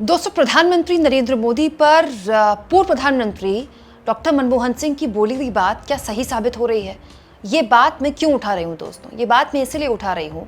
दोस्तों, प्रधानमंत्री नरेंद्र मोदी पर पूर्व प्रधानमंत्री डॉक्टर मनमोहन सिंह की बोली हुई बात क्या सही साबित हो रही है? ये बात मैं क्यों उठा रही हूँ दोस्तों? ये बात मैं इसलिए उठा रही हूँ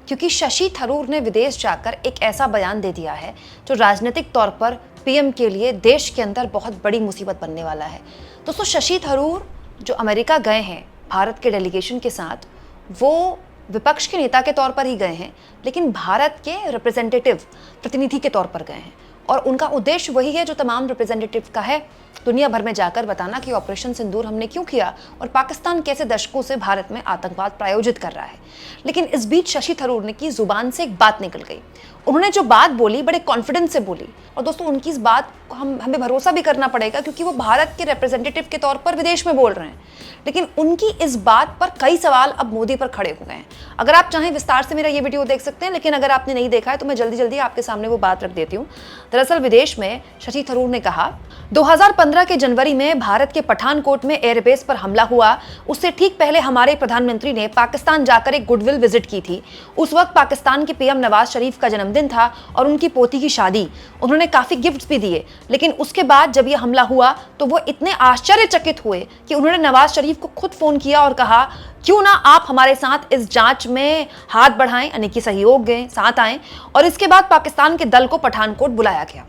क्योंकि शशि थरूर ने विदेश जाकर एक ऐसा बयान दे दिया है जो राजनीतिक तौर पर पीएम के लिए देश के अंदर बहुत बड़ी मुसीबत बनने वाला है। दोस्तों, शशि थरूर जो अमेरिका गए हैं भारत के डेलीगेशन के साथ, वो विपक्ष के नेता के तौर पर ही गए हैं, लेकिन भारत के रिप्रेजेंटेटिव प्रतिनिधि के तौर पर गए हैं। और उनका उद्देश्य वही है जो तमाम रिप्रेजेंटेटिव का है, दुनिया भर में जाकर बताना कि ऑपरेशन सिंदूर हमने क्यों किया और पाकिस्तान कैसे दशकों से भारत में आतंकवाद प्रायोजित कर रहा है। लेकिन इस बीच शशि थरूर ने की जुबान से एक बात निकल गई। उन्होंने जो बात बोली बड़े कॉन्फिडेंस से बोली, और दोस्तों उनकी इस बात को हमें भरोसा भी करना पड़ेगा क्योंकि वो भारत के रिप्रेजेंटेटिव के तौर पर विदेश में बोल रहे हैं। लेकिन उनकी इस बात पर कई सवाल अब मोदी पर खड़े हो गए हैं। अगर आप चाहें विस्तार से मेरा ये वीडियो देख सकते हैं, लेकिन अगर आपने नहीं देखा है तो मैं जल्दी जल्दी आपके सामने वो बात रख देती हूँ। दरअसल विदेश में शशि थरूर ने कहा, 2015 के जनवरी में भारत के पठानकोट में एयरबेस पर हमला हुआ। उससे ठीक पहले हमारे प्रधानमंत्री ने पाकिस्तान जाकर एक गुडविल विजिट की थी। उस वक्त पाकिस्तान के पीएम नवाज शरीफ का जन्मदिन था और उनकी पोती की शादी। उन्होंने काफी गिफ्ट्स भी दिए, लेकिन उसके बाद जब यह हमला हुआ तो वो इतने आश्चर्यचकित हुए कि उन्होंने नवाज शरीफ को खुद फोन किया और कहा, क्यों ना आप हमारे साथ इस जांच में हाथ बढ़ाएं, यानी कि सहयोग दें, साथ आएं। और इसके बाद पाकिस्तान के दल को पठानकोट बुलाया गया।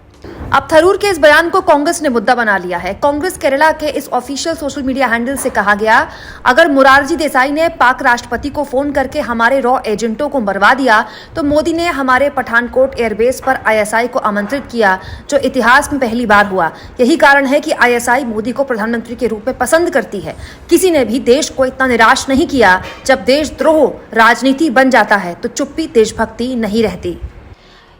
अब थरूर के इस बयान को कांग्रेस ने मुद्दा बना लिया है। कांग्रेस केरला के इस ऑफिशियल सोशल मीडिया हैंडल से कहा गया, अगर मोरारजी देसाई ने पाक राष्ट्रपति को फोन करके हमारे रॉ एजेंटों को मरवा दिया तो मोदी ने हमारे पठानकोट एयरबेस पर आईएसआई को आमंत्रित किया, जो इतिहास में पहली बार हुआ। यही कारण है कि आईएसआई मोदी को प्रधानमंत्री के रूप में पसंद करती है। किसी ने भी देश को इतना निराश नहीं किया। जब देशद्रोह राजनीति बन जाता है तो चुप्पी देशभक्ति नहीं रहती।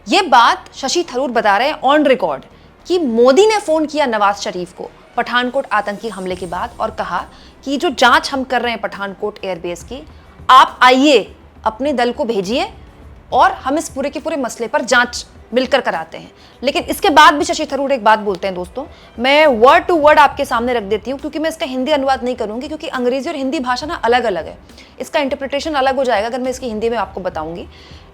ये बात शशि थरूर बता रहे हैं ऑन रिकॉर्ड कि मोदी ने फोन किया नवाज शरीफ को पठानकोट आतंकी हमले के बाद और कहा कि जो जांच हम कर रहे हैं पठानकोट एयरबेस की, आप आइए, अपने दल को भेजिए और हम इस पूरे के पूरे मसले पर जांच मिलकर कराते हैं। लेकिन इसके बाद भी शशि थरूर एक बात बोलते हैं दोस्तों, मैं वर्ड टू वर्ड आपके सामने रख देती हूँ क्योंकि मैं इसका हिंदी अनुवाद नहीं करूंगी, क्योंकि अंग्रेजी और हिंदी भाषा ना अलग अलग है। इसका इंटरप्रिटेशन अलग हो जाएगा अगर मैं इसकी हिंदी में आपको बताऊंगी।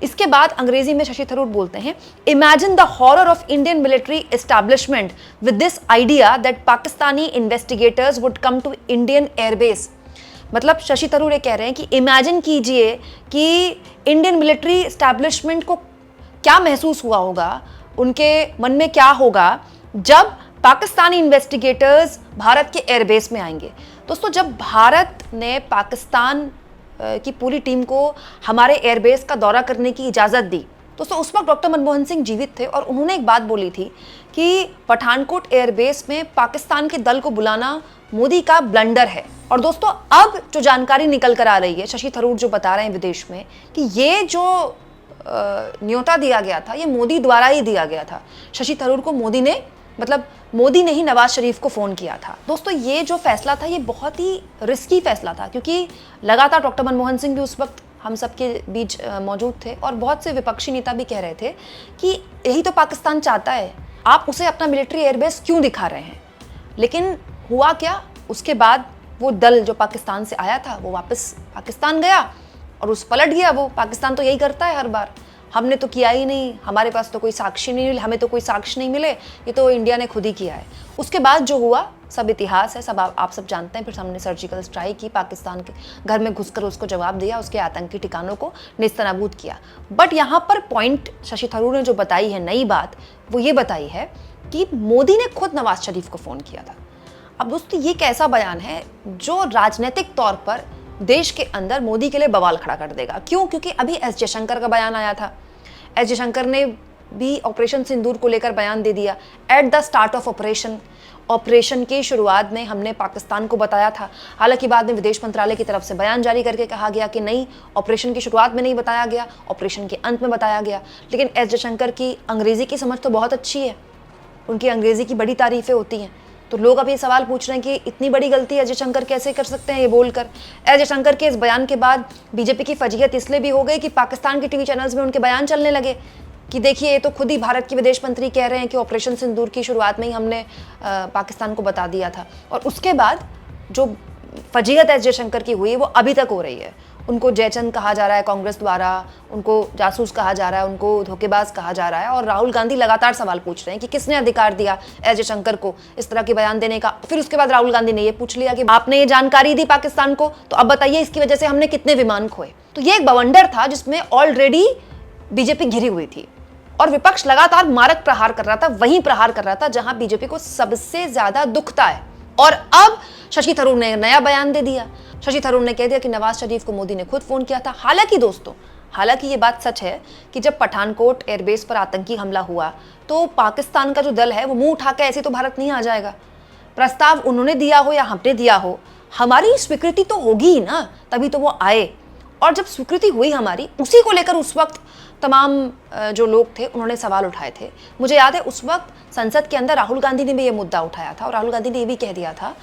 इसके बाद अंग्रेजी में शशि थरूर बोलते हैं, imagine the horror of Indian military establishment with this idea that Pakistani investigators would come to Indian airbase. मतलब शशि थरूर ये कह रहे हैं कि इमेजिन कीजिए कि इंडियन मिलिट्री एस्टैब्लिशमेंट को क्या महसूस हुआ होगा, उनके मन में क्या होगा जब पाकिस्तानी इन्वेस्टिगेटर्स भारत के एयरबेस में आएंगे। दोस्तों, जब भारत ने पाकिस्तान की पूरी टीम को हमारे एयरबेस का दौरा करने की इजाज़त दी, दोस्तों उस वक्त डॉक्टर मनमोहन सिंह जीवित थे और उन्होंने एक बात बोली थी कि पठानकोट एयरबेस में पाकिस्तान के दल को बुलाना मोदी का ब्लंडर है। और दोस्तों, अब जो जानकारी निकल कर आ रही है, शशि थरूर जो बता रहे हैं विदेश में कि ये जो न्योता दिया गया था ये मोदी द्वारा ही दिया गया था। शशि थरूर को मोदी ने ही नवाज शरीफ को फोन किया था। दोस्तों, ये जो फैसला था ये बहुत ही रिस्की फैसला था क्योंकि लगातार डॉक्टर मनमोहन सिंह भी उस वक्त हम सबके बीच मौजूद थे और बहुत से विपक्षी नेता भी कह रहे थे कि यही तो पाकिस्तान चाहता है, आप उसे अपना मिलिट्री एयरबेस क्यों दिखा रहे हैं। लेकिन हुआ क्या, उसके बाद वो दल जो पाकिस्तान से आया था वो वापस पाकिस्तान गया और उस पलट गया। वो पाकिस्तान तो यही करता है हर बार, हमने तो किया ही नहीं, हमारे पास तो कोई साक्षी नहीं मिले, हमें तो कोई साक्ष्य नहीं मिले, ये तो इंडिया ने खुद ही किया है। उसके बाद जो हुआ सब इतिहास है, सब आप सब जानते हैं। फिर हमने सर्जिकल स्ट्राइक की, पाकिस्तान के घर में घुसकर उसको जवाब दिया, उसके आतंकी ठिकानों को नेस्तनाबूद किया। बट यहाँ पर पॉइंट शशि थरूर ने जो बताई है नई बात, वो ये बताई है कि मोदी ने खुद नवाज शरीफ को फ़ोन किया था। अब दोस्तों, ये कैसा बयान है जो राजनीतिक तौर पर देश के अंदर मोदी के लिए बवाल खड़ा कर देगा। क्यों? क्योंकि अभी एस जयशंकर का बयान आया था। एस जयशंकर ने भी ऑपरेशन सिंदूर को लेकर बयान दे दिया। At the start of operation की शुरुआत में हमने पाकिस्तान को बताया था। हालांकि बाद में विदेश मंत्रालय की तरफ से बयान जारी करके कहा गया कि नहीं, ऑपरेशन की शुरुआत में नहीं बताया गया, ऑपरेशन के अंत में बताया गया। लेकिन एस जयशंकर की अंग्रेजी की समझ तो बहुत अच्छी है, उनकी अंग्रेजी की बड़ी तारीफें होती हैं। तो लोग अब ये सवाल पूछ रहे हैं कि इतनी बड़ी गलती एस जयशंकर कैसे कर सकते हैं ये बोलकर। एस जयशंकर के इस बयान के बाद बीजेपी की फजीहत इसलिए भी हो गई कि पाकिस्तान के टीवी चैनल्स में उनके बयान चलने लगे कि देखिए ये तो खुद ही भारत के विदेश मंत्री कह रहे हैं कि ऑपरेशन सिंदूर की शुरुआत में ही हमने पाकिस्तान को बता दिया था। और उसके बाद जो फजीहत एस जयशंकर की हुई वो अभी तक हो रही है। उनको जयचंद कहा जा रहा है कांग्रेस द्वारा, उनको जासूस कहा जा रहा है, उनको धोखेबाज कहा जा रहा है। और राहुल गांधी लगातार सवाल पूछ रहे हैं कि किसने अधिकार दिया एस जयशंकर को इस तरह के बयान देने का। फिर उसके बाद राहुल गांधी ने ये पूछ लिया कि आपने ये जानकारी दी पाकिस्तान को, तो अब बताइए इसकी वजह से हमने कितने विमान खोए। तो ये एक बवंडर था जिसमें ऑलरेडी बीजेपी घिरी हुई थी और विपक्ष लगातार मारक प्रहार कर रहा था, वहीं प्रहार कर रहा था जहां बीजेपी को सबसे ज्यादा दुखता है। और अब शशि थरूर ने नया बयान दे दिया। शशि थरूर ने कह दिया कि नवाज शरीफ को मोदी ने खुद फोन किया था। हालांकि दोस्तों, हालांकि ये बात सच है कि जब पठानकोट एयरबेस पर आतंकी हमला हुआ तो पाकिस्तान का जो दल है वो मुंह उठा के ऐसे तो भारत नहीं आ जाएगा। प्रस्ताव उन्होंने दिया हो या हमने दिया हो, हमारी स्वीकृति तो होगी ही ना, तभी तो वो आए। और जब स्वीकृति हुई हमारी, उसी को लेकर उस वक्त तमाम जो लोग थे उन्होंने सवाल उठाए थे। मुझे याद है उस वक्त संसद के अंदर राहुल गांधी ने भी ये मुद्दा उठाया था और राहुल गांधी ने ये भी कह दिया था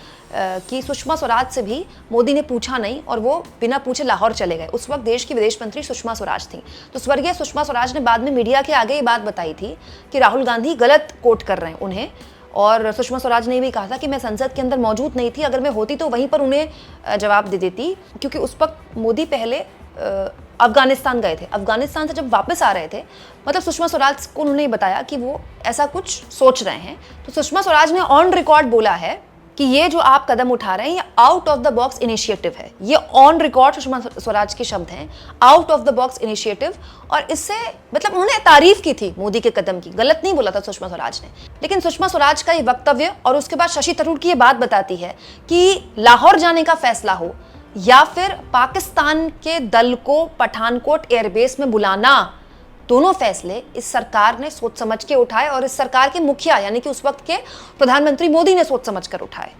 कि सुषमा स्वराज से भी मोदी ने पूछा नहीं और वो बिना पूछे लाहौर चले गए। उस वक्त देश की विदेश मंत्री सुषमा स्वराज थी। तो स्वर्गीय सुषमा स्वराज ने बाद में मीडिया के आगे ये बात बताई थी कि राहुल गांधी गलत कोट कर रहे हैं उन्हें। और सुषमा स्वराज ने भी कहा था कि मैं संसद के अंदर मौजूद नहीं थी, अगर मैं होती तो वहीं पर उन्हें जवाब दे देती, क्योंकि उस वक्त मोदी पहले अफगानिस्तान गए थे। अफगानिस्तान से जब वापस आ रहे थे, मतलब सुषमा स्वराज को उन्होंने बताया कि वो ऐसा कुछ सोच रहे हैं। तो सुषमा स्वराज ने ऑन रिकॉर्ड बोला है कि ये जो आप कदम उठा रहे हैं ये out of the box initiative है। ये ऑन रिकॉर्ड सुषमा स्वराज के शब्द हैं, out of the box initiative. और इससे मतलब उन्होंने तारीफ की थी मोदी के कदम की, गलत नहीं बोला था सुषमा स्वराज ने। लेकिन सुषमा स्वराज का ये वक्तव्य और उसके बाद शशि थरूर की ये बात बताती है कि लाहौर जाने का फैसला हो या फिर पाकिस्तान के दल को पठानकोट एयरबेस में बुलाना, दोनों फैसले इस सरकार ने सोच समझ के उठाए और इस सरकार के मुखिया यानी कि उस वक्त के प्रधानमंत्री मोदी ने सोच समझ कर उठाए।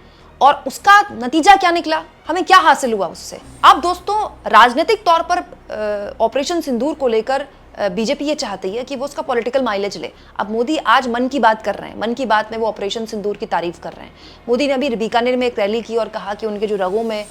और उसका नतीजा क्या निकला, हमें क्या हासिल हुआ उससे। अब दोस्तों, राजनीतिक तौर पर ऑपरेशन सिंदूर को लेकर बीजेपी ये चाहती है कि वो उसका पॉलिटिकल माइलेज ले। अब मोदी आज मन की बात कर रहे हैं, मन की बात में वो ऑपरेशन सिंदूर की तारीफ कर रहे हैं। मोदी ने अभी बीकानेर में एक रैली की और कहा कि उनके जो रगों में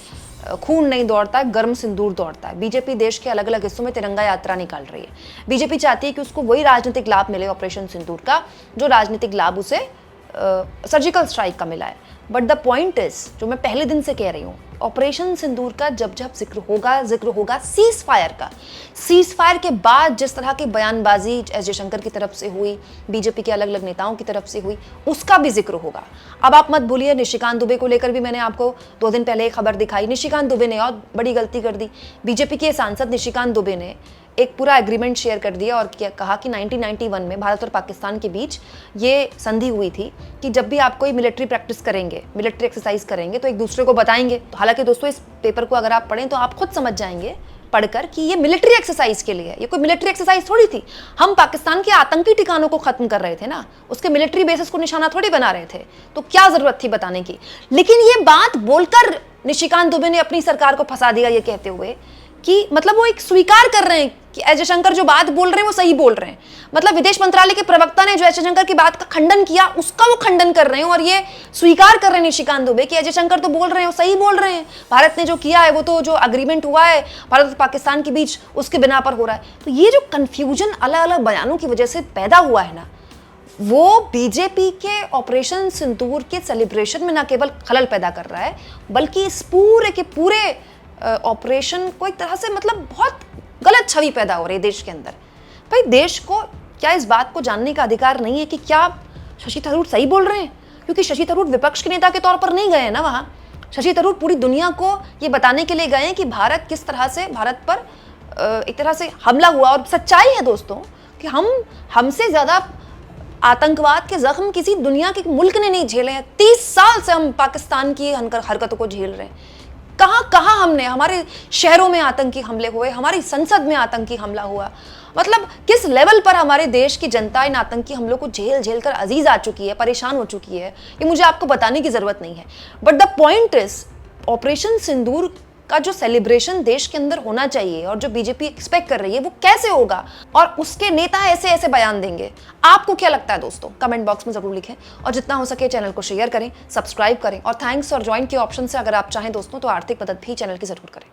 खून नहीं दौड़ता है, गर्म सिंदूर दौड़ता है। बीजेपी देश के अलग अलग हिस्सों में तिरंगा यात्रा निकाल रही है। बीजेपी चाहती है कि उसको वही राजनीतिक लाभ मिले ऑपरेशन सिंदूर का जो राजनीतिक लाभ उसे सर्जिकल स्ट्राइक का मिला है। बट द पॉइंट इज, जो मैं पहले दिन से कह रही हूँ, ऑपरेशन सिंदूर का जब जब जिक्र होगा सीज फायर का। सीज फायर के बाद जिस तरह की बयानबाजी एस जयशंकर की तरफ से हुई, बीजेपी के अलग अलग नेताओं की तरफ से हुई, उसका भी जिक्र होगा। अब आप मत भूलिए, निशिकांत दुबे को लेकर भी मैंने आपको 2 दिन पहले एक खबर दिखाई। निशिकांत दुबे ने और बड़ी गलती कर दी। बीजेपी के सांसद निशिकांत दुबे ने एक पूरा एग्रीमेंट शेयर कर दिया और कहा कि 1991 में भारत और पाकिस्तान के बीच ये संधि हुई थी कि जब भी आप कोई मिलिट्री प्रैक्टिस करेंगे, मिलिट्री एक्सरसाइज करेंगे तो एक दूसरे को बताएंगे। तो हालांकि दोस्तों, इस पेपर को अगर आप पढ़ें तो आप खुद समझ जाएंगे पढ़कर कि ये मिलिट्री एक्सरसाइज के लिए, ये कोई मिलिट्री एक्सरसाइज थोड़ी थी। हम पाकिस्तान के आतंकी ठिकानों को खत्म कर रहे थे ना, उसके मिलिट्री बेसिस को निशाना थोड़ी बना रहे थे। तो क्या जरूरत थी बताने की। लेकिन ये बात बोलकर निशिकांत दुबे ने अपनी सरकार को फंसा दिया, ये कहते हुए कि मतलब वो एक स्वीकार कर रहे हैं कि एस जयशंकर जो बात बोल रहे हैं वो सही बोल रहे हैं। मतलब विदेश मंत्रालय के प्रवक्ता ने जो एस जयशंकर की बात का खंडन किया, उसका वो खंडन कर रहे हैं और ये स्वीकार कर रहे हैं निशिकांत दुबे कि एस जयशंकर तो बोल रहे हैं, वो सही बोल रहे हैं। भारत ने जो किया है वो तो जो एग्रीमेंट हुआ है भारत और पाकिस्तान के बीच, उसके बिना पर हो रहा है। तो ये जो कंफ्यूजन अलग अलग बयानों की वजह से पैदा हुआ है ना, वो बीजेपी के ऑपरेशन सिंदूर के सेलिब्रेशन में ना केवल खलल पैदा कर रहा है, बल्कि इस पूरे के पूरे ऑपरेशन को एक तरह से मतलब बहुत गलत छवि पैदा हो रही है देश के अंदर। भाई, देश को क्या इस बात को जानने का अधिकार नहीं है कि क्या शशि थरूर सही बोल रहे हैं? क्योंकि शशि थरूर विपक्ष के नेता के तौर पर नहीं गए हैं ना वहाँ। शशि थरूर पूरी दुनिया को ये बताने के लिए गए हैं कि भारत किस तरह से, भारत पर एक तरह से हमला हुआ। और सच्चाई है दोस्तों कि हमसे ज़्यादा आतंकवाद के जख्म किसी दुनिया के मुल्क ने नहीं झेले हैं। 30 साल से हम पाकिस्तान की हरकतों को झेल रहे हैं। कहाँ हमने, हमारे शहरों में आतंकी हमले हुए, हमारी संसद में आतंकी हमला हुआ। मतलब किस लेवल पर हमारे देश की जनता इन आतंकी हमलों को झेल कर अजीज आ चुकी है, परेशान हो चुकी है, ये मुझे आपको बताने की जरूरत नहीं है। But the point is, operation Sindoor का जो सेलिब्रेशन देश के अंदर होना चाहिए और जो बीजेपी एक्सपेक्ट कर रही है वो कैसे होगा, और उसके नेता ऐसे ऐसे बयान देंगे। आपको क्या लगता है दोस्तों? कमेंट बॉक्स में जरूर लिखें और जितना हो सके चैनल को शेयर करें, सब्सक्राइब करें और थैंक्स और ज्वाइन के ऑप्शन से अगर आप चाहें दोस्तों तो आर्थिक मदद भी चैनल की जरूर करें।